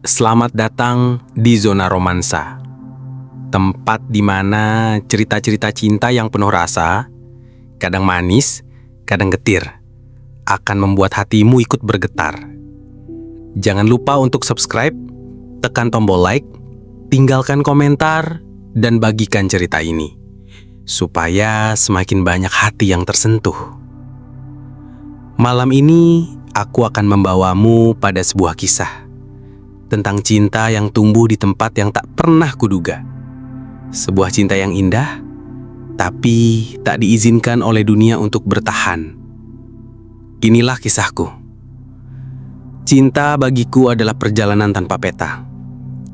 Selamat datang di Zona Romansa, tempat di mana cerita-cerita cinta yang penuh rasa, kadang manis, kadang getir, akan membuat hatimu ikut bergetar. Jangan lupa untuk subscribe, tekan tombol like, tinggalkan komentar, dan bagikan cerita ini, supaya semakin banyak hati yang tersentuh. Malam ini, aku akan membawamu pada sebuah kisah tentang cinta yang tumbuh di tempat yang tak pernah kuduga. Sebuah cinta yang indah, tapi tak diizinkan oleh dunia untuk bertahan. Inilah kisahku. Cinta bagiku adalah perjalanan tanpa peta.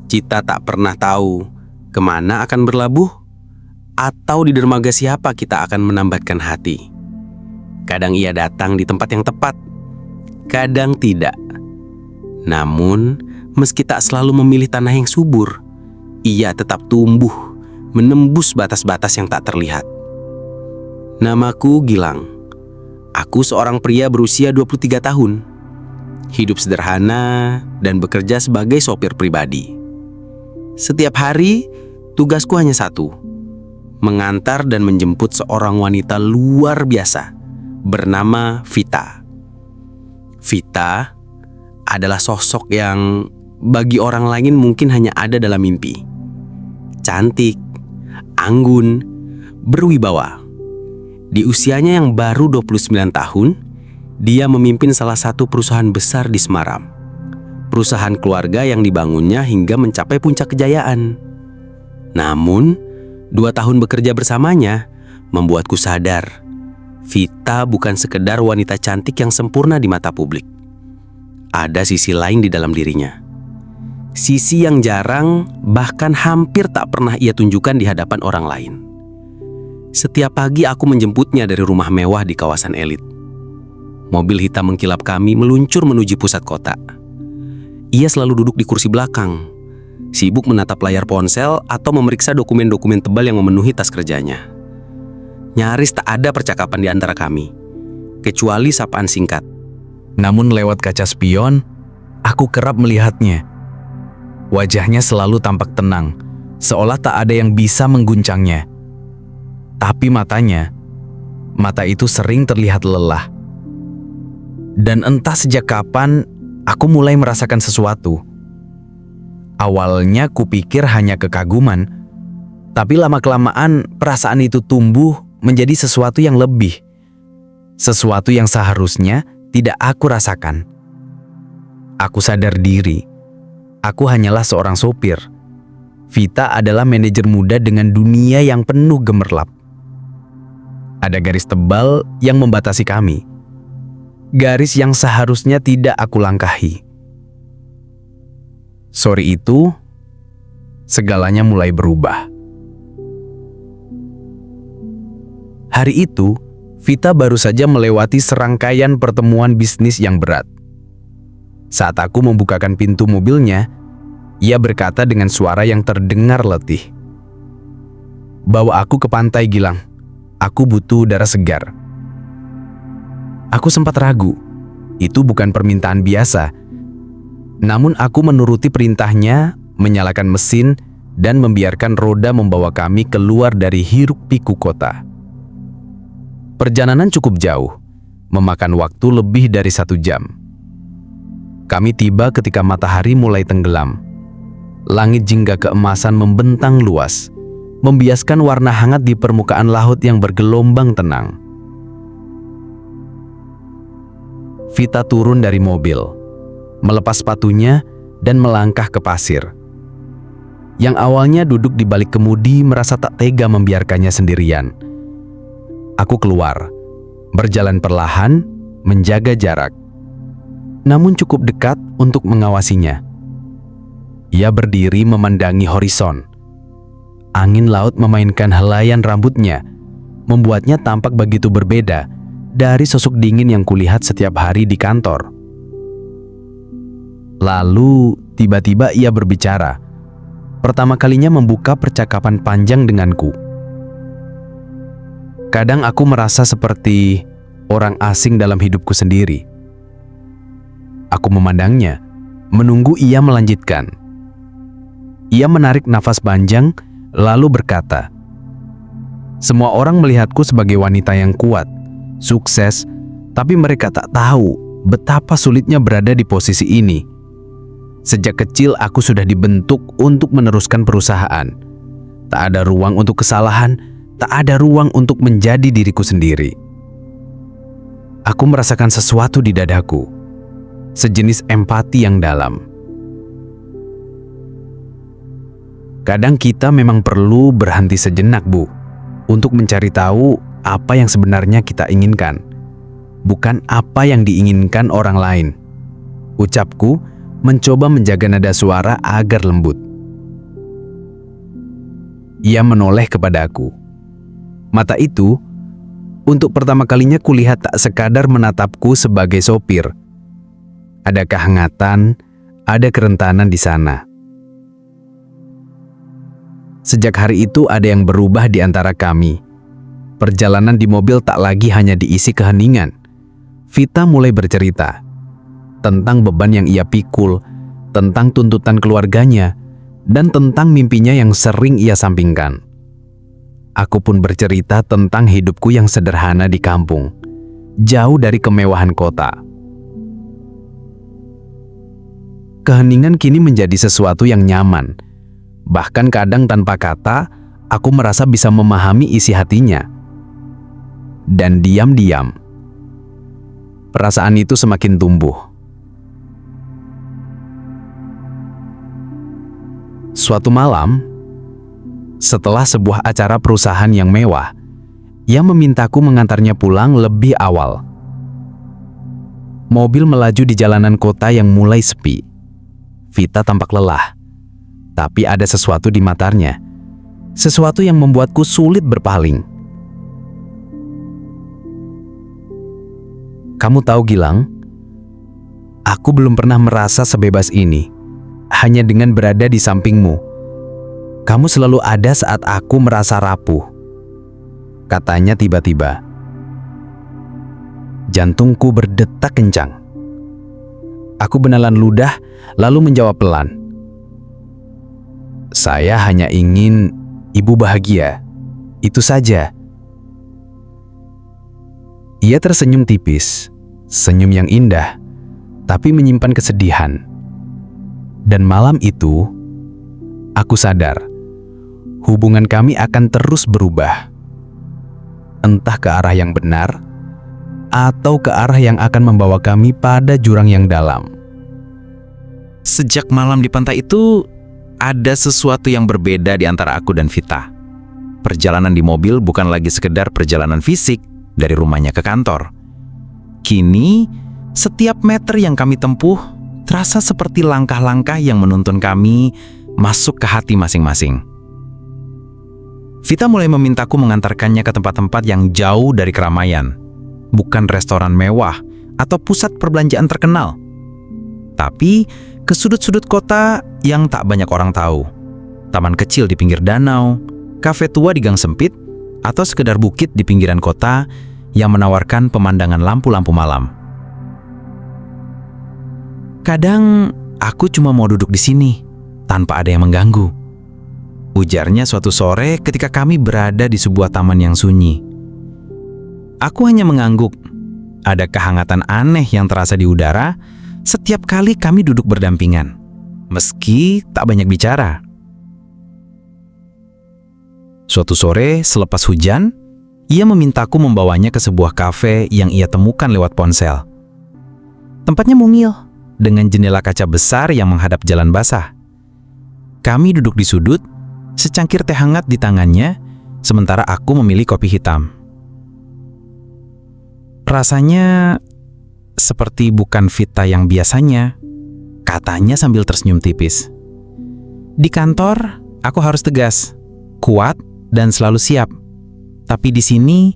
Kita tak pernah tahu kemana akan berlabuh, atau di dermaga siapa kita akan menambatkan hati. Kadang ia datang di tempat yang tepat, kadang tidak. Namun, meski tak selalu memilih tanah yang subur, ia tetap tumbuh, menembus batas-batas yang tak terlihat. Namaku Gilang. Aku seorang pria berusia 23 tahun. Hidup sederhana dan bekerja sebagai sopir pribadi. Setiap hari, tugasku hanya satu: mengantar dan menjemput seorang wanita luar biasa bernama Vita. Vita adalah sosok yang bagi orang lain mungkin hanya ada dalam mimpi. Cantik, anggun, berwibawa. Di usianya yang baru 29 tahun, dia memimpin salah satu perusahaan besar di Semarang. Perusahaan keluarga yang dibangunnya hingga mencapai puncak kejayaan. Namun, 2 tahun bekerja bersamanya membuatku sadar, Vita bukan sekedar wanita cantik yang sempurna di mata publik. Ada sisi lain di dalam dirinya. Sisi yang jarang, bahkan hampir tak pernah ia tunjukkan di hadapan orang lain. Setiap pagi aku menjemputnya dari rumah mewah di kawasan elit. Mobil hitam mengkilap kami meluncur menuju pusat kota. Ia selalu duduk di kursi belakang, sibuk menatap layar ponsel atau memeriksa dokumen-dokumen tebal yang memenuhi tas kerjanya. Nyaris tak ada percakapan di antara kami, kecuali sapaan singkat. Namun lewat kaca spion, aku kerap melihatnya. Wajahnya selalu tampak tenang, seolah tak ada yang bisa mengguncangnya. Tapi mata itu sering terlihat lelah. Dan entah sejak kapan, aku mulai merasakan sesuatu. Awalnya kupikir hanya kekaguman, tapi lama-kelamaan perasaan itu tumbuh menjadi sesuatu yang lebih. Sesuatu yang seharusnya tidak aku rasakan. Aku sadar diri. Aku hanyalah seorang sopir. Vita adalah manajer muda dengan dunia yang penuh gemerlap. Ada garis tebal yang membatasi kami. Garis yang seharusnya tidak aku langkahi. Sore itu, segalanya mulai berubah. Hari itu, Vita baru saja melewati serangkaian pertemuan bisnis yang berat. Saat aku membukakan pintu mobilnya, ia berkata dengan suara yang terdengar letih, "Bawa aku ke pantai, Gilang. Aku butuh udara segar." Aku sempat ragu. Itu bukan permintaan biasa. Namun aku menuruti perintahnya, menyalakan mesin, dan membiarkan roda membawa kami keluar dari hiruk-pikuk kota. Perjalanan cukup jauh, memakan waktu lebih dari 1 jam. Kami tiba ketika matahari mulai tenggelam. Langit jingga keemasan membentang luas, membiaskan warna hangat di permukaan laut yang bergelombang tenang. Vita turun dari mobil, melepas sepatunya, dan melangkah ke pasir. Yang awalnya duduk di balik kemudi merasa tak tega membiarkannya sendirian. Aku keluar, berjalan perlahan, menjaga jarak. Namun cukup dekat untuk mengawasinya. Ia berdiri memandangi horizon. Angin laut memainkan helaian rambutnya, membuatnya tampak begitu berbeda dari sosok dingin yang kulihat setiap hari di kantor. Lalu, tiba-tiba ia berbicara. Pertama kalinya membuka percakapan panjang denganku. Kadang aku merasa seperti orang asing dalam hidupku sendiri. Aku memandangnya, menunggu ia melanjutkan. Ia menarik nafas panjang, lalu berkata, "Semua orang melihatku sebagai wanita yang kuat, sukses, tapi mereka tak tahu betapa sulitnya berada di posisi ini. Sejak kecil aku sudah dibentuk untuk meneruskan perusahaan. Tak ada ruang untuk kesalahan, tak ada ruang untuk menjadi diriku sendiri. Aku merasakan sesuatu di dadaku, sejenis empati yang dalam. Kadang kita memang perlu berhenti sejenak, Bu, untuk mencari tahu apa yang sebenarnya kita inginkan, bukan apa yang diinginkan orang lain." Ucapku mencoba menjaga nada suara agar lembut. Ia menoleh kepadaku. Mata itu, untuk pertama kalinya kulihat tak sekadar menatapku sebagai sopir. Ada kehangatan, ada kerentanan di sana. Sejak hari itu ada yang berubah di antara kami. Perjalanan di mobil tak lagi hanya diisi keheningan. Vita mulai bercerita tentang beban yang ia pikul, tentang tuntutan keluarganya, dan tentang mimpinya yang sering ia sampingkan. Aku pun bercerita tentang hidupku yang sederhana di kampung, jauh dari kemewahan kota. Keheningan kini menjadi sesuatu yang nyaman. Bahkan kadang tanpa kata, aku merasa bisa memahami isi hatinya. Dan diam-diam, perasaan itu semakin tumbuh. Suatu malam, setelah sebuah acara perusahaan yang mewah, ia memintaku mengantarnya pulang lebih awal. Mobil melaju di jalanan kota yang mulai sepi. Vita tampak lelah, tapi ada sesuatu di matanya, sesuatu yang membuatku sulit berpaling. "Kamu tahu, Gilang, aku belum pernah merasa sebebas ini, hanya dengan berada di sampingmu. Kamu selalu ada saat aku merasa rapuh," katanya tiba-tiba. Jantungku berdetak kencang. Aku menelan ludah, lalu menjawab pelan, "Saya hanya ingin ibu bahagia, itu saja." Ia tersenyum tipis, senyum yang indah, tapi menyimpan kesedihan. Dan malam itu, aku sadar, hubungan kami akan terus berubah. Entah ke arah yang benar, atau ke arah yang akan membawa kami pada jurang yang dalam. Sejak malam di pantai itu, ada sesuatu yang berbeda di antara aku dan Vita. Perjalanan di mobil bukan lagi sekedar perjalanan fisik dari rumahnya ke kantor. Kini, setiap meter yang kami tempuh terasa seperti langkah-langkah yang menuntun kami masuk ke hati masing-masing. Vita mulai memintaku mengantarkannya ke tempat-tempat yang jauh dari keramaian, bukan restoran mewah atau pusat perbelanjaan terkenal, tapi ke sudut-sudut kota yang tak banyak orang tahu. Taman kecil di pinggir danau, kafe tua di gang sempit, atau sekedar bukit di pinggiran kota yang menawarkan pemandangan lampu-lampu malam. "Kadang aku cuma mau duduk di sini tanpa ada yang mengganggu," ujarnya suatu sore ketika kami berada di sebuah taman yang sunyi. Aku hanya mengangguk. Ada kehangatan aneh yang terasa di udara setiap kali kami duduk berdampingan, meski tak banyak bicara. Suatu sore selepas hujan, ia memintaku membawanya ke sebuah kafe yang ia temukan lewat ponsel. Tempatnya mungil, dengan jendela kaca besar yang menghadap jalan basah. Kami duduk di sudut, secangkir teh hangat di tangannya, sementara aku memilih kopi hitam. Rasanya seperti bukan Vita yang biasanya, katanya sambil tersenyum tipis. "Di kantor, aku harus tegas, kuat, dan selalu siap. Tapi di sini,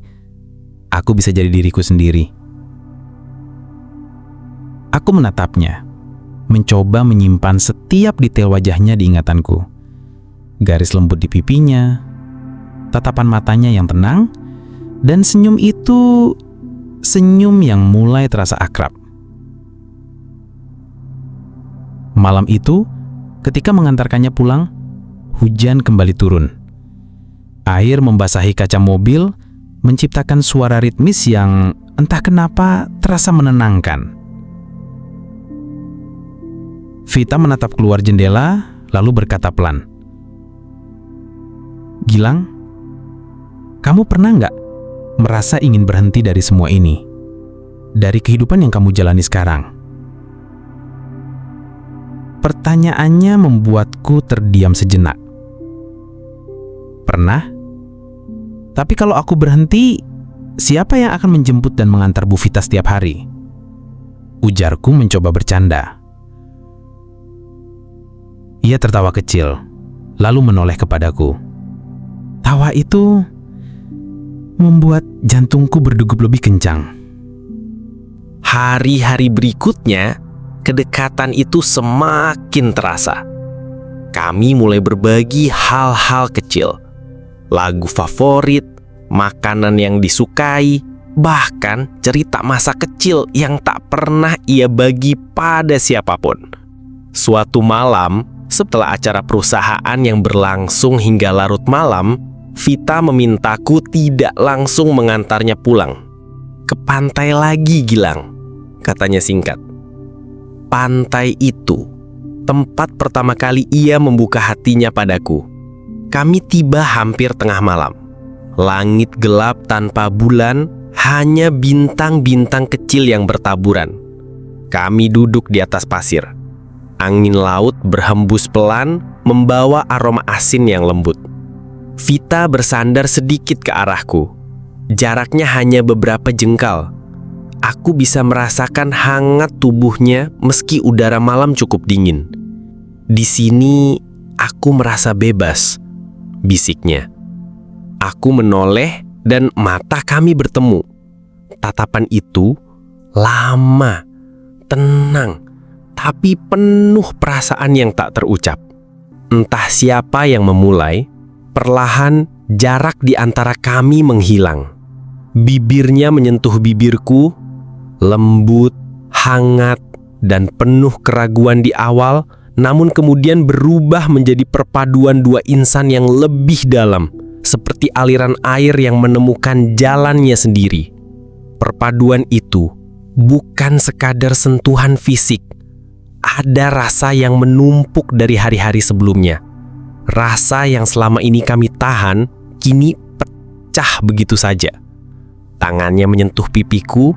aku bisa jadi diriku sendiri." Aku menatapnya, mencoba menyimpan setiap detail wajahnya di ingatanku. Garis lembut di pipinya, tatapan matanya yang tenang, dan senyum itu senyum yang mulai terasa akrab. Malam itu, ketika mengantarkannya pulang, hujan kembali turun. Air membasahi kaca mobil, menciptakan suara ritmis yang entah kenapa terasa menenangkan. Vita menatap keluar jendela, lalu berkata pelan, "Gilang, kamu pernah nggak merasa ingin berhenti dari semua ini? Dari kehidupan yang kamu jalani sekarang?" Pertanyaannya membuatku terdiam sejenak. Pernah? Tapi kalau aku berhenti, siapa yang akan menjemput dan mengantar Bu Vita setiap hari? Ujarku mencoba bercanda. Ia tertawa kecil, lalu menoleh kepadaku. Tawa itu membuat jantungku berdegup lebih kencang. Hari-hari berikutnya, kedekatan itu semakin terasa. Kami mulai berbagi hal-hal kecil. Lagu favorit, makanan yang disukai, bahkan cerita masa kecil yang tak pernah ia bagi pada siapapun. Suatu malam, setelah acara perusahaan yang berlangsung hingga larut malam, Vita memintaku tidak langsung mengantarnya pulang. "Ke pantai lagi, Gilang," katanya singkat. Pantai itu tempat pertama kali ia membuka hatinya padaku. Kami tiba hampir tengah malam. Langit gelap tanpa bulan, hanya bintang-bintang kecil yang bertaburan. Kami duduk di atas pasir. Angin laut berhembus pelan, membawa aroma asin yang lembut. Vita bersandar sedikit ke arahku. Jaraknya hanya beberapa jengkal. Aku bisa merasakan hangat tubuhnya meski udara malam cukup dingin. "Di sini aku merasa bebas," bisiknya. Aku menoleh dan mata kami bertemu. Tatapan itu lama, tenang, tapi penuh perasaan yang tak terucap. Entah siapa yang memulai, perlahan jarak di antara kami menghilang. Bibirnya menyentuh bibirku, lembut, hangat, dan penuh keraguan di awal, namun kemudian berubah menjadi perpaduan dua insan yang lebih dalam, seperti aliran air yang menemukan jalannya sendiri. Perpaduan itu bukan sekadar sentuhan fisik. Ada rasa yang menumpuk dari hari-hari sebelumnya. Rasa yang selama ini kami tahan, kini pecah begitu saja. Tangannya menyentuh pipiku,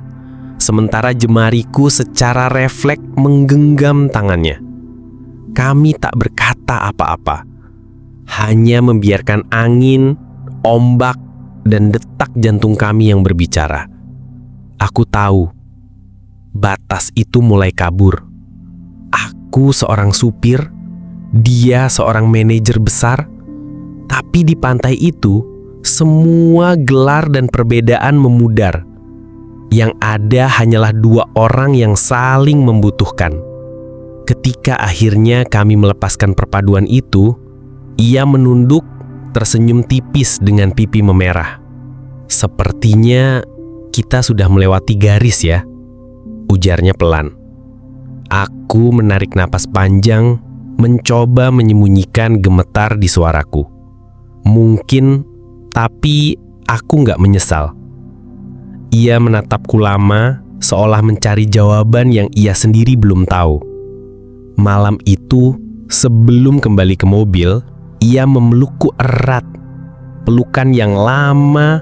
sementara jemariku secara refleks menggenggam tangannya. Kami tak berkata apa-apa, hanya membiarkan angin, ombak, dan detak jantung kami yang berbicara. Aku tahu, batas itu mulai kabur. Aku seorang supir, dia seorang manajer besar, tapi di pantai itu, semua gelar dan perbedaan memudar. Yang ada hanyalah dua orang yang saling membutuhkan. Ketika akhirnya kami melepaskan perpaduan itu, ia menunduk, tersenyum tipis dengan pipi memerah. "Sepertinya kita sudah melewati garis ya," ujarnya pelan. Aku menarik napas panjang, mencoba menyembunyikan gemetar di suaraku. Mungkin, tapi aku nggak menyesal. Ia menatapku lama, seolah mencari jawaban yang ia sendiri belum tahu. Malam itu, sebelum kembali ke mobil, ia memelukku erat. Pelukan yang lama,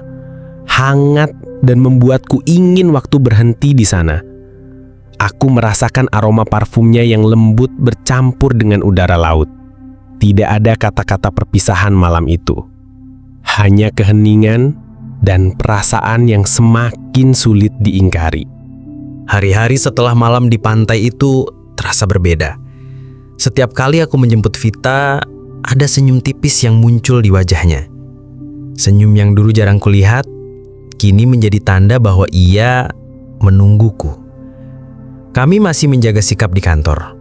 hangat, dan membuatku ingin waktu berhenti di sana. Aku merasakan aroma parfumnya yang lembut bercampur dengan udara laut. Tidak ada kata-kata perpisahan malam itu. Hanya keheningan dan perasaan yang semakin sulit diingkari. Hari-hari setelah malam di pantai itu terasa berbeda. Setiap kali aku menjemput Vita, ada senyum tipis yang muncul di wajahnya. Senyum yang dulu jarang kulihat, kini menjadi tanda bahwa ia menungguku. Kami masih menjaga sikap di kantor.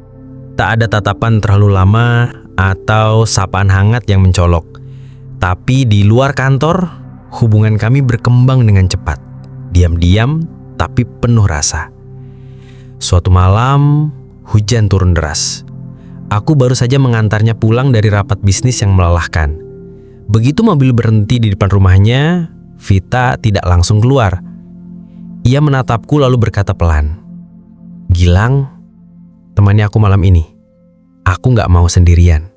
Tak ada tatapan terlalu lama atau sapaan hangat yang mencolok. Tapi di luar kantor, hubungan kami berkembang dengan cepat. Diam-diam, tapi penuh rasa. Suatu malam, hujan turun deras. Aku baru saja mengantarnya pulang dari rapat bisnis yang melelahkan. Begitu mobil berhenti di depan rumahnya, Vita tidak langsung keluar. Ia menatapku lalu berkata pelan, "Gilang, temani aku malam ini. Aku gak mau sendirian."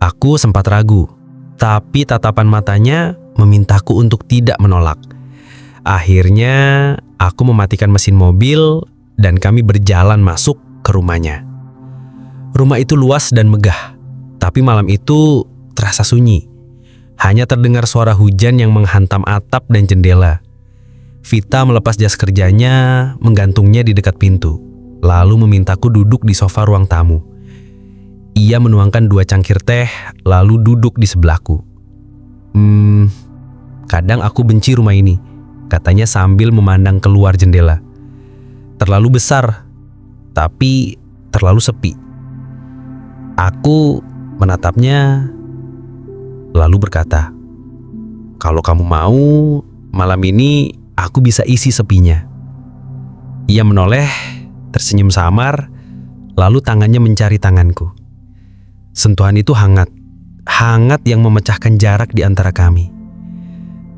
Aku sempat ragu, tapi tatapan matanya memintaku untuk tidak menolak. Akhirnya, aku mematikan mesin mobil dan kami berjalan masuk ke rumahnya. Rumah itu luas dan megah, tapi malam itu terasa sunyi. Hanya terdengar suara hujan yang menghantam atap dan jendela. Vita melepas jas kerjanya, menggantungnya di dekat pintu, lalu memintaku duduk di sofa ruang tamu. Ia menuangkan 2 cangkir teh, lalu duduk di sebelahku. Kadang aku benci rumah ini," katanya sambil memandang keluar jendela. "Terlalu besar, tapi terlalu sepi." Aku menatapnya, lalu berkata, "Kalau kamu mau, malam ini aku bisa isi sepinya." Ia menoleh, tersenyum samar, lalu tangannya mencari tanganku. Sentuhan itu hangat yang memecahkan jarak di antara kami.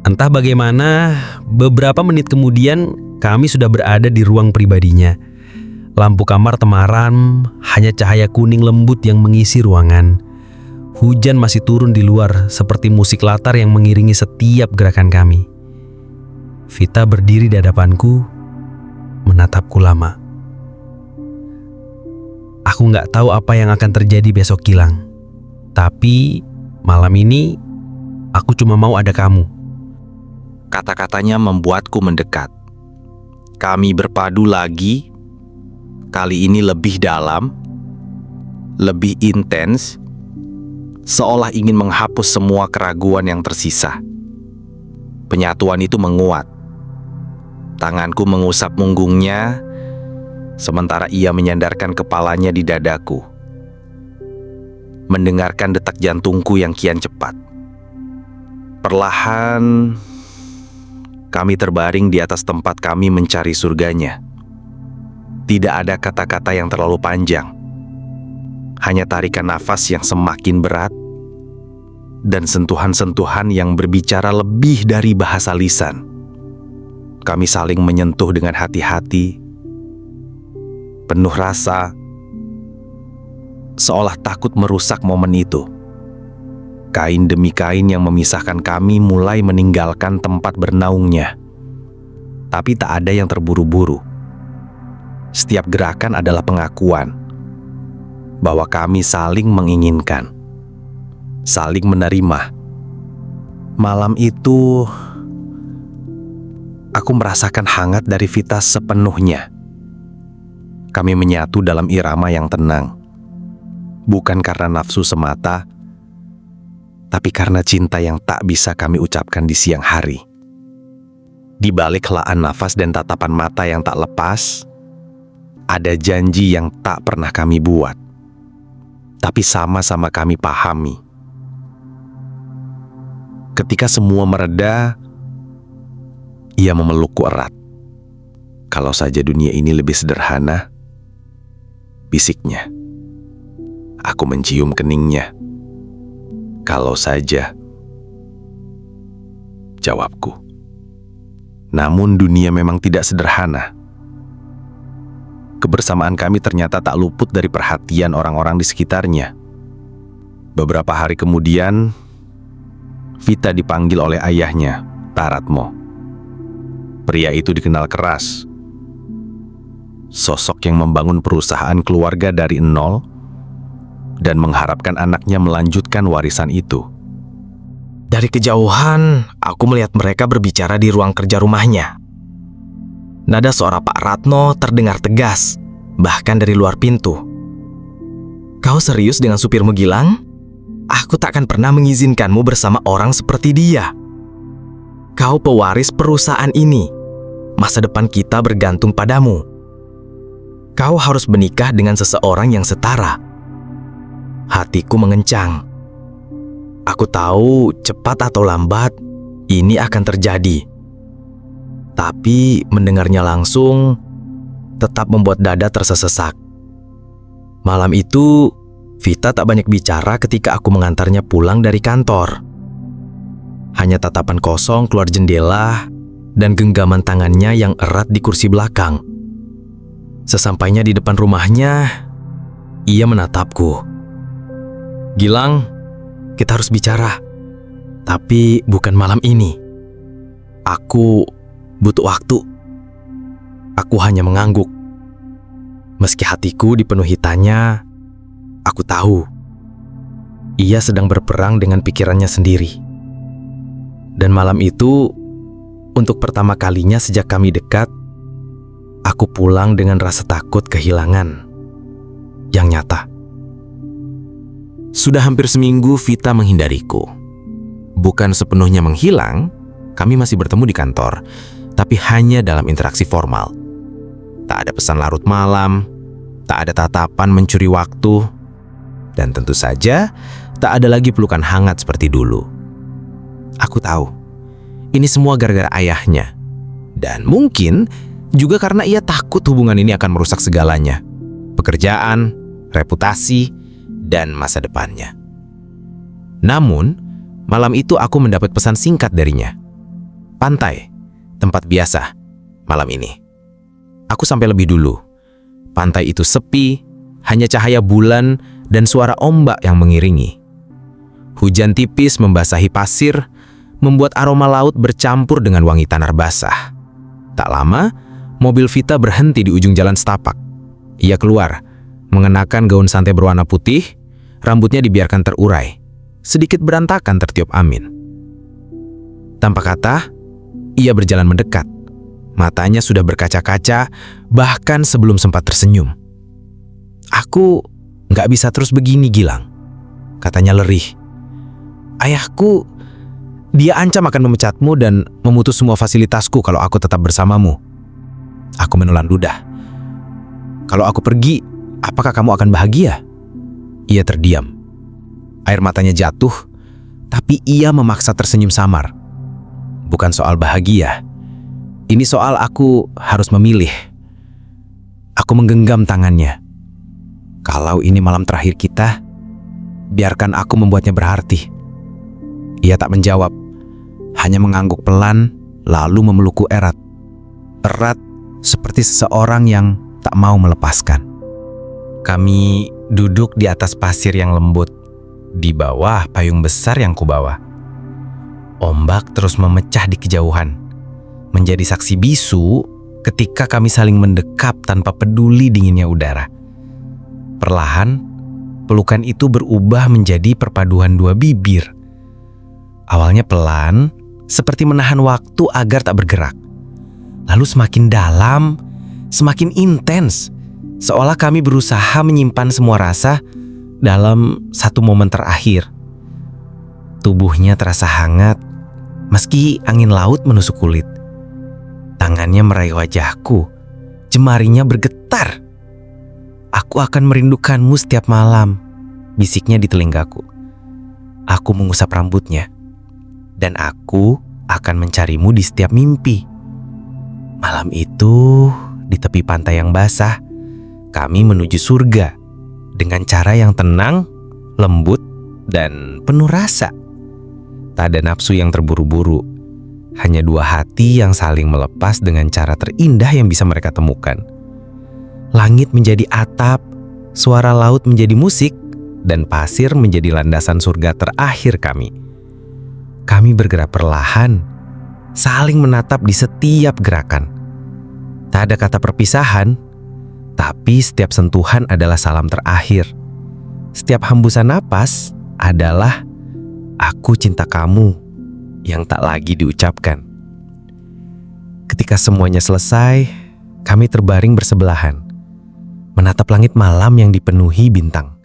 Entah bagaimana, beberapa menit kemudian kami sudah berada di ruang pribadinya. Lampu kamar temaram, hanya cahaya kuning lembut yang mengisi ruangan. Hujan masih turun di luar seperti musik latar yang mengiringi setiap gerakan kami. Vita berdiri di hadapanku, menatapku lama. Aku gak tahu apa yang akan terjadi besok, Gilang. Tapi malam ini aku cuma mau ada kamu. Kata-katanya membuatku mendekat. Kami berpadu lagi, kali ini lebih dalam, lebih intens, seolah ingin menghapus semua keraguan yang tersisa. Penyatuan itu menguat. Tanganku mengusap punggungnya, sementara ia menyandarkan kepalanya di dadaku, mendengarkan detak jantungku yang kian cepat. Perlahan, kami terbaring di atas tempat kami mencari surganya. Tidak ada kata-kata yang terlalu panjang, hanya tarikan nafas yang semakin berat dan sentuhan-sentuhan yang berbicara lebih dari bahasa lisan. Kami saling menyentuh dengan hati-hati, penuh rasa, seolah takut merusak momen itu. Kain demi kain yang memisahkan kami mulai meninggalkan tempat bernaungnya. Tapi tak ada yang terburu-buru. Setiap gerakan adalah pengakuan bahwa kami saling menginginkan, saling menerima. Malam itu, aku merasakan hangat dari Vita sepenuhnya. Kami menyatu dalam irama yang tenang, bukan karena nafsu semata, tapi karena cinta yang tak bisa kami ucapkan di siang hari. Di balik helaan nafas dan tatapan mata yang tak lepas, ada janji yang tak pernah kami buat, tapi sama-sama kami pahami. Ketika semua mereda, ia memelukku erat. "Kalau saja dunia ini lebih sederhana," bisiknya. Aku mencium keningnya. "Kalau saja," jawabku. Namun dunia memang tidak sederhana. Kebersamaan kami ternyata tak luput dari perhatian orang-orang di sekitarnya. Beberapa hari kemudian, Vita dipanggil oleh ayahnya, Taratmo. Pria itu dikenal keras. Sosok yang membangun perusahaan keluarga dari nol dan mengharapkan anaknya melanjutkan warisan itu. Dari kejauhan, aku melihat mereka berbicara di ruang kerja rumahnya. Nada suara Pak Ratno terdengar tegas, bahkan dari luar pintu. "Kau serius dengan supirmu, Gilang? Aku tak akan pernah mengizinkanmu bersama orang seperti dia. Kau pewaris perusahaan ini. Masa depan kita bergantung padamu. Kau harus menikah dengan seseorang yang setara." Hatiku mengencang. Aku tahu cepat atau lambat ini akan terjadi. Tapi mendengarnya langsung tetap membuat dada tersesak. Malam itu Vita tak banyak bicara ketika aku mengantarnya pulang dari kantor. Hanya tatapan kosong keluar jendela dan genggaman tangannya yang erat di kursi belakang. Sesampainya di depan rumahnya, ia menatapku. "Gilang, kita harus bicara. Tapi bukan malam ini. Aku butuh waktu." Aku hanya mengangguk. Meski hatiku dipenuhi tanya, aku tahu ia sedang berperang dengan pikirannya sendiri. Dan malam itu, untuk pertama kalinya sejak kami dekat, aku pulang dengan rasa takut kehilangan yang nyata. Sudah hampir seminggu Vita menghindariku. Bukan sepenuhnya menghilang, kami masih bertemu di kantor, tapi hanya dalam interaksi formal. Tak ada pesan larut malam, tak ada tatapan mencuri waktu, dan tentu saja tak ada lagi pelukan hangat seperti dulu. Aku tahu, ini semua gara-gara ayahnya. Dan mungkin juga karena ia takut hubungan ini akan merusak segalanya. Pekerjaan, reputasi, dan masa depannya. Namun, malam itu aku mendapat pesan singkat darinya. "Pantai, tempat biasa, malam ini." Aku sampai lebih dulu. Pantai itu sepi, hanya cahaya bulan dan suara ombak yang mengiringi. Hujan tipis membasahi pasir, membuat aroma laut bercampur dengan wangi tanah basah. Tak lama, mobil Vita berhenti di ujung jalan setapak. Ia keluar, mengenakan gaun santai berwarna putih, rambutnya dibiarkan terurai, sedikit berantakan tertiup angin. Tanpa kata, ia berjalan mendekat. Matanya sudah berkaca-kaca, bahkan sebelum sempat tersenyum. "Aku nggak bisa terus begini, Gilang," katanya lerih. "Ayahku, dia ancam akan memecatmu dan memutus semua fasilitasku kalau aku tetap bersamamu." Aku menelan ludah. "Kalau aku pergi, apakah kamu akan bahagia?" Ia terdiam. Air matanya jatuh, tapi ia memaksa tersenyum samar. "Bukan soal bahagia. Ini soal aku harus memilih." Aku menggenggam tangannya. "Kalau ini malam terakhir kita, biarkan aku membuatnya berarti." Ia tak menjawab, hanya mengangguk pelan, lalu memelukku erat. Erat seperti seseorang yang tak mau melepaskan. Kami duduk di atas pasir yang lembut, di bawah payung besar yang kubawa. Ombak terus memecah di kejauhan, menjadi saksi bisu ketika kami saling mendekap tanpa peduli dinginnya udara. Perlahan, pelukan itu berubah menjadi perpaduan dua bibir. Awalnya pelan, seperti menahan waktu agar tak bergerak. Lalu semakin dalam, semakin intens, seolah kami berusaha menyimpan semua rasa dalam satu momen terakhir. Tubuhnya terasa hangat, meski angin laut menusuk kulit. Tangannya meraih wajahku, jemarinya bergetar. "Aku akan merindukanmu setiap malam," bisiknya di telingaku. Aku mengusap rambutnya. "Dan aku akan mencarimu di setiap mimpi." Malam itu, di tepi pantai yang basah, kami menuju surga dengan cara yang tenang, lembut, dan penuh rasa. Tak ada nafsu yang terburu-buru. Hanya dua hati yang saling melepas dengan cara terindah yang bisa mereka temukan. Langit menjadi atap, suara laut menjadi musik, dan pasir menjadi landasan surga terakhir kami. Kami bergerak perlahan, saling menatap di setiap gerakan. Tak ada kata perpisahan, tapi setiap sentuhan adalah salam terakhir. Setiap hembusan napas adalah "Aku cinta kamu" yang tak lagi diucapkan. Ketika semuanya selesai, kami terbaring bersebelahan, menatap langit malam yang dipenuhi bintang.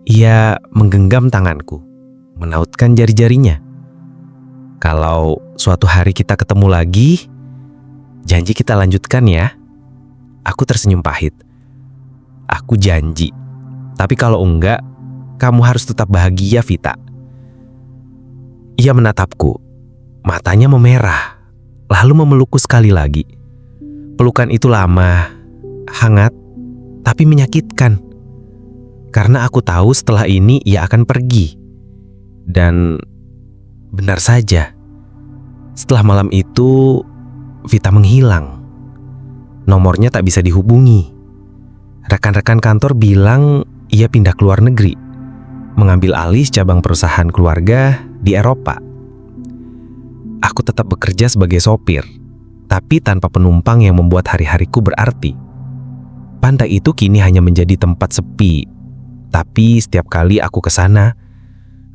Ia menggenggam tanganku, menautkan jari-jarinya. "Kalau suatu hari kita ketemu lagi, janji kita lanjutkan ya." Aku tersenyum pahit. "Aku janji. Tapi kalau enggak, kamu harus tetap bahagia, Vita." Ia menatapku, matanya memerah, lalu memelukku sekali lagi. Pelukan itu lama, hangat, tapi menyakitkan. Karena aku tahu setelah ini ia akan pergi. Dan benar saja, setelah malam itu Vita menghilang. Nomornya tak bisa dihubungi. Rekan-rekan kantor bilang ia pindah ke luar negeri, mengambil alih cabang perusahaan keluarga di Eropa. Aku tetap bekerja sebagai sopir, tapi tanpa penumpang yang membuat hari-hariku berarti. Pantai itu kini hanya menjadi tempat sepi, tapi setiap kali aku ke sana,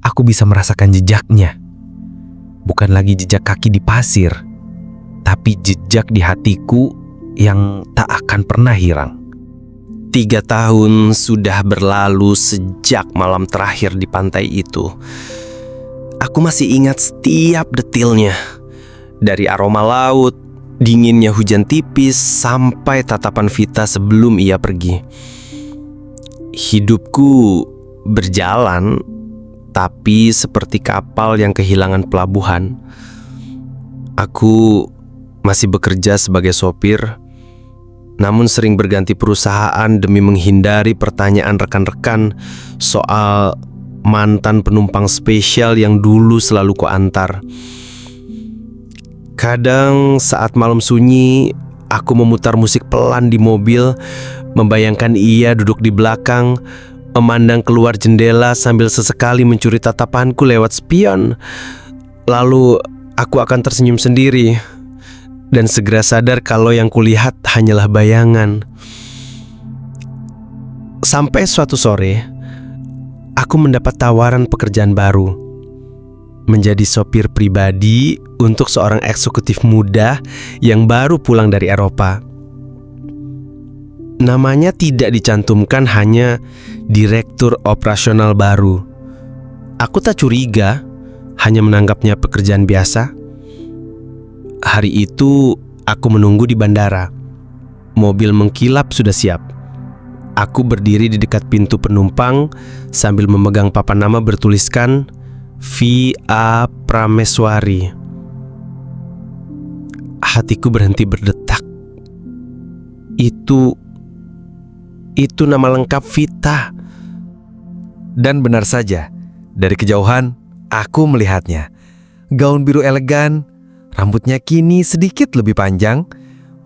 aku bisa merasakan jejaknya. Bukan lagi jejak kaki di pasir, tapi jejak di hatiku yang tak akan pernah hilang. 3 tahun sudah berlalu sejak malam terakhir di pantai itu. Aku masih ingat setiap detilnya. Dari aroma laut, dinginnya hujan tipis, sampai tatapan Vita sebelum ia pergi. Hidupku berjalan, tapi seperti kapal yang kehilangan pelabuhan. Aku masih bekerja sebagai sopir, namun sering berganti perusahaan demi menghindari pertanyaan rekan-rekan soal mantan penumpang spesial yang dulu selalu kuantar. Kadang saat malam sunyi, aku memutar musik pelan di mobil, membayangkan ia duduk di belakang, memandang keluar jendela sambil sesekali mencuri tatapanku lewat spion. Lalu aku akan tersenyum sendiri dan segera sadar kalau yang kulihat hanyalah bayangan. Sampai suatu sore, aku mendapat tawaran pekerjaan baru, menjadi sopir pribadi untuk seorang eksekutif muda yang baru pulang dari Eropa. Namanya tidak dicantumkan, hanya direktur operasional baru. Aku tak curiga, hanya menanggapnya pekerjaan biasa. Hari itu aku menunggu di bandara. Mobil mengkilap sudah siap. Aku berdiri di dekat pintu penumpang sambil memegang papan nama bertuliskan V.A. Prameswari. Hatiku berhenti berdetak. Itu nama lengkap Vita. Dan benar saja, dari kejauhan aku melihatnya. Gaun biru elegan, rambutnya kini sedikit lebih panjang,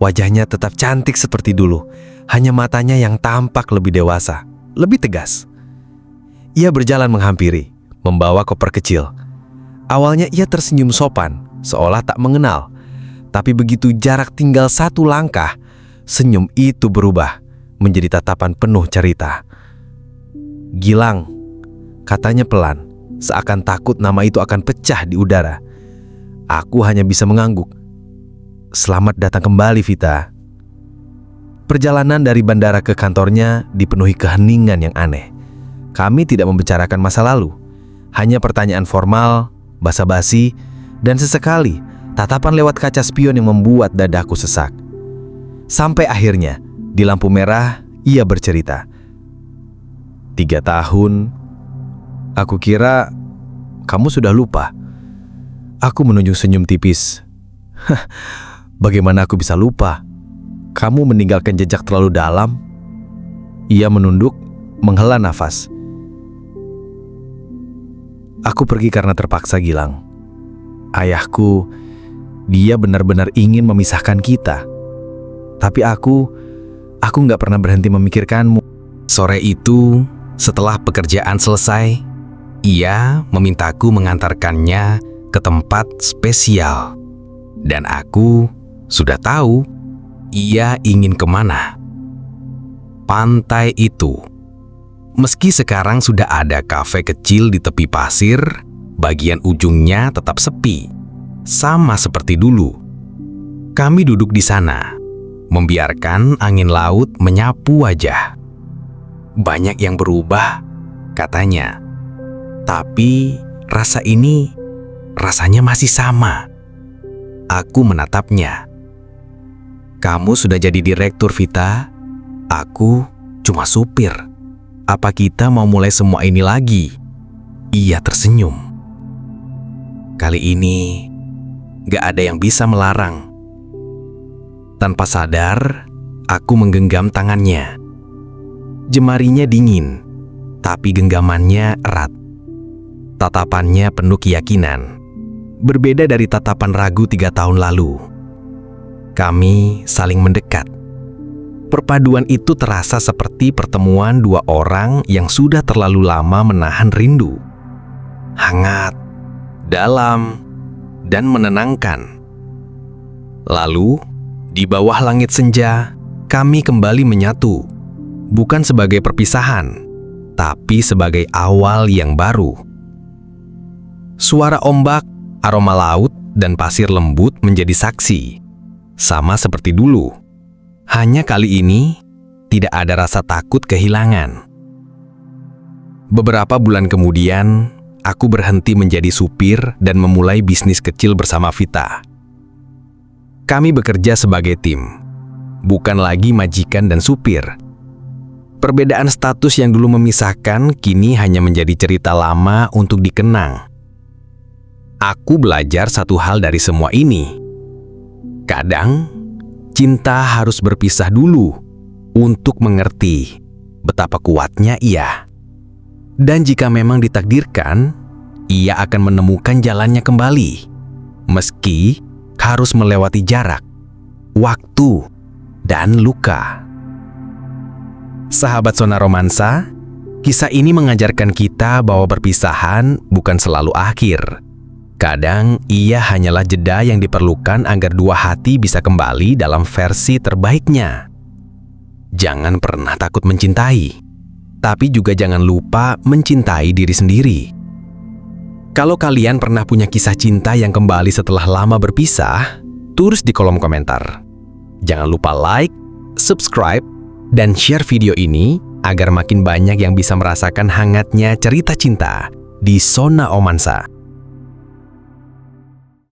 wajahnya tetap cantik seperti dulu, hanya matanya yang tampak lebih dewasa, lebih tegas. Ia berjalan menghampiri, membawa koper kecil. Awalnya ia tersenyum sopan, seolah tak mengenal. Tapi begitu jarak tinggal 1 langkah, senyum itu berubah menjadi tatapan penuh cerita. "Gilang," katanya pelan, seakan takut nama itu akan pecah di udara. Aku hanya bisa mengangguk. "Selamat datang kembali, Vita." Perjalanan dari bandara ke kantornya dipenuhi keheningan yang aneh. Kami tidak membicarakan masa lalu, hanya pertanyaan formal, basa-basi, dan sesekali tatapan lewat kaca spion yang membuat dadaku sesak. Sampai akhirnya, di lampu merah, ia bercerita. 3 tahun, aku kira kamu sudah lupa." Aku menunjuk senyum tipis. "Bagaimana aku bisa lupa? Kamu meninggalkan jejak terlalu dalam." Ia menunduk, menghela nafas. "Aku pergi karena terpaksa, Gilang. Ayahku, dia benar-benar ingin memisahkan kita. Tapi aku gak pernah berhenti memikirkanmu." Sore itu, setelah pekerjaan selesai, ia memintaku mengantarkannya ke tempat spesial. Dan aku sudah tahu ia ingin kemana. Pantai itu. Meski sekarang sudah ada kafe kecil di tepi pasir, bagian ujungnya tetap sepi, sama seperti dulu. Kami duduk di sana, membiarkan angin laut menyapu wajah. "Banyak yang berubah," katanya. "Tapi rasa ini rasanya masih sama." Aku menatapnya. "Kamu sudah jadi direktur, Vita. Aku cuma supir. Apa kita mau mulai semua ini lagi?" Ia tersenyum. Kali ini gak ada yang bisa melarang. Tanpa sadar, aku menggenggam tangannya. Jemarinya dingin, tapi genggamannya erat. Tatapannya penuh keyakinan. Berbeda dari tatapan ragu 3 tahun lalu. Kami saling mendekat. Perpaduan itu terasa seperti pertemuan 2 orang yang sudah terlalu lama menahan rindu. Hangat, dalam, dan menenangkan. Lalu, di bawah langit senja, kami kembali menyatu. Bukan sebagai perpisahan, tapi sebagai awal yang baru. Suara ombak, aroma laut, dan pasir lembut menjadi saksi. Sama seperti dulu. Hanya kali ini, tidak ada rasa takut kehilangan. Beberapa bulan kemudian, aku berhenti menjadi supir dan memulai bisnis kecil bersama Vita. Kami bekerja sebagai tim, bukan lagi majikan dan supir. Perbedaan status yang dulu memisahkan kini hanya menjadi cerita lama untuk dikenang. Aku belajar satu hal dari semua ini. Kadang, cinta harus berpisah dulu untuk mengerti betapa kuatnya ia. Dan jika memang ditakdirkan, ia akan menemukan jalannya kembali, meski harus melewati jarak, waktu, dan luka. Sahabat Zona Romansa, kisah ini mengajarkan kita bahwa perpisahan bukan selalu akhir. Kadang ia hanyalah jeda yang diperlukan agar 2 hati bisa kembali dalam versi terbaiknya. Jangan pernah takut mencintai, tapi juga jangan lupa mencintai diri sendiri. Kalau kalian pernah punya kisah cinta yang kembali setelah lama berpisah, tulis di kolom komentar. Jangan lupa like, subscribe, dan share video ini agar makin banyak yang bisa merasakan hangatnya cerita cinta di Zona Romansa.